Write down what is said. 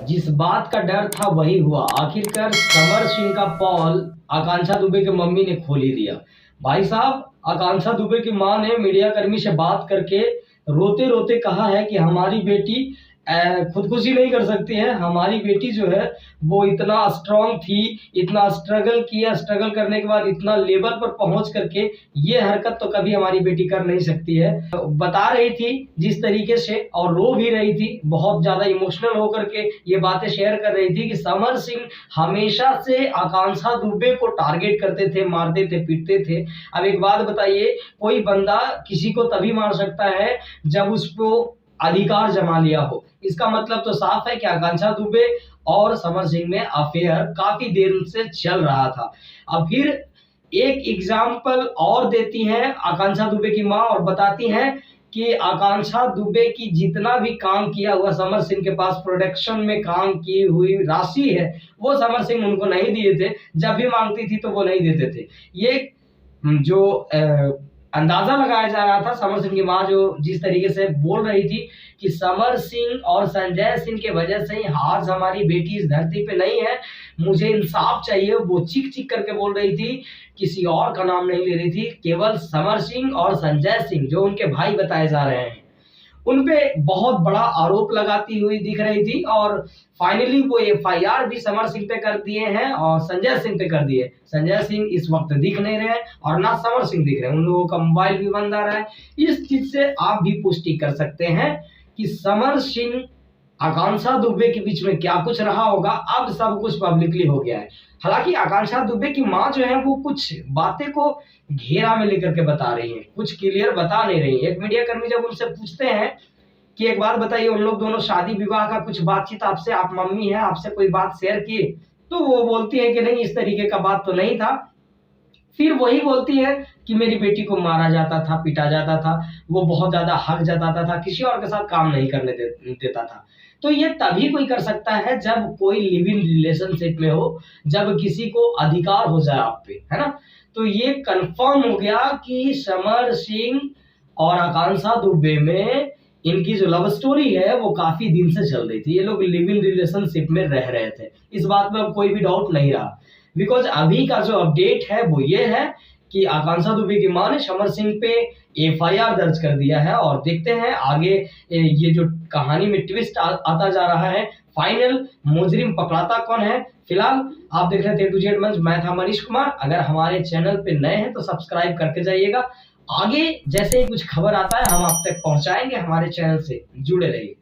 जिस बात का डर था वही हुआ। आखिरकार समर सिंह का पॉल आकांक्षा दुबे की मम्मी ने खोल ही दिया। भाई साहब, आकांक्षा दुबे की मां ने मीडिया कर्मी से बात करके रोते रोते कहा है कि हमारी बेटी खुदकुशी नहीं कर सकती है। हमारी बेटी जो है वो इतना स्ट्रांग थी, इतना स्ट्रगल किया, स्ट्रगल करने के बाद इतना लेवल पर पहुंच करके ये हरकत तो कभी हमारी बेटी कर नहीं सकती है। बता रही थी जिस तरीके से, और रो भी रही थी, बहुत ज्यादा इमोशनल होकर के ये बातें शेयर कर रही थी कि समर सिंह हमेशा से आकांक्षा दुबे को टारगेट करते थे, मारते थे, पीटते थे। अब एक बात बताइए, कोई बंदा किसी को तभी मार सकता है जब उसको अधिकार जमा लिया हो। इसका मतलब तो साफ है कि आकांक्षा दुबे और समर सिंह में अफेयर काफी देर से चल रहा था। अब फिर एक एग्जाम्पल और देती हैं आकांक्षा दुबे की मां और बताती हैं कि आकांक्षा दुबे की जितना भी काम किया हुआ समर सिंह के पास प्रोडक्शन में काम की हुई राशि है, वो समर सिंह उनको नहीं दिए थे। जब भी मांगती थी तो वो नहीं देते थे। ये जो अंदाजा लगाया जा रहा था, समर सिंह की मां जो जिस तरीके से बोल रही थी कि समर सिंह और संजय सिंह के वजह से ही आज हमारी बेटी इस धरती पे नहीं है, मुझे इंसाफ चाहिए, वो चीख चीख करके बोल रही थी। किसी और का नाम नहीं ले रही थी, केवल समर सिंह और संजय सिंह जो उनके भाई बताए जा रहे हैं उनपे बहुत बड़ा आरोप लगाती हुई दिख रही थी। और फाइनली वो एफआईआर भी समर सिंह पे कर दिए हैं और संजय सिंह पे कर दिए। संजय सिंह इस वक्त दिख नहीं रहे हैं और ना समर सिंह दिख रहे हैं, उन लोगों का मोबाइल भी बंद आ रहा है। इस चीज से आप भी पुष्टि कर सकते हैं कि समर सिंह आकांक्षा दुबे के बीच में क्या कुछ रहा होगा। अब सब कुछ पब्लिकली हो गया है। हालांकि आकांक्षा दुबे की मां जो है वो कुछ बातें को घेरा में लेकर के बता रही है, कुछ क्लियर बता नहीं रही है। एक मीडिया कर्मी जब उनसे पूछते हैं कि एक बात बताइए, उन लोग दोनों शादी विवाह का कुछ बातचीत आपसे, आप मम्मी है, आपसे कोई बात शेयर की, तो वो बोलती है कि नहीं, इस तरीके का बात तो नहीं था। फिर वही बोलती है कि मेरी बेटी को मारा जाता था, पीटा जाता था, वो बहुत ज्यादा हक जताता था, किसी और के साथ काम नहीं करने देता था। तो ये तभी कोई कर सकता है जब कोई लिव इन रिलेशनशिप में हो, जब किसी को अधिकार हो जाए आप पे, है ना। तो ये कंफर्म हो गया कि समर सिंह और आकांक्षा दुबे में इनकी जो लव स्टोरी है वो काफी दिन से चल रही थी। ये लोग लिव इन रिलेशनशिप में रह रहे थे, इस बात में अब कोई भी डाउट नहीं रहा। बिकॉज अभी का जो अपडेट है वो ये है कि आकांक्षा दुबे की मां ने समर सिंह पे एफआईआर दर्ज कर दिया है। और देखते हैं आगे ये जो कहानी में ट्विस्ट आता जा रहा है, फाइनल मुजरिम पकड़ाता कौन है। फिलहाल आप देख रहे थे A to Z मंच, मैं था मनीष कुमार। अगर हमारे चैनल पे नए हैं तो सब्सक्राइब करके जाइएगा। आगे जैसे ही कुछ खबर आता है हम आप तक पहुंचाएंगे। हमारे चैनल से जुड़े रहिए।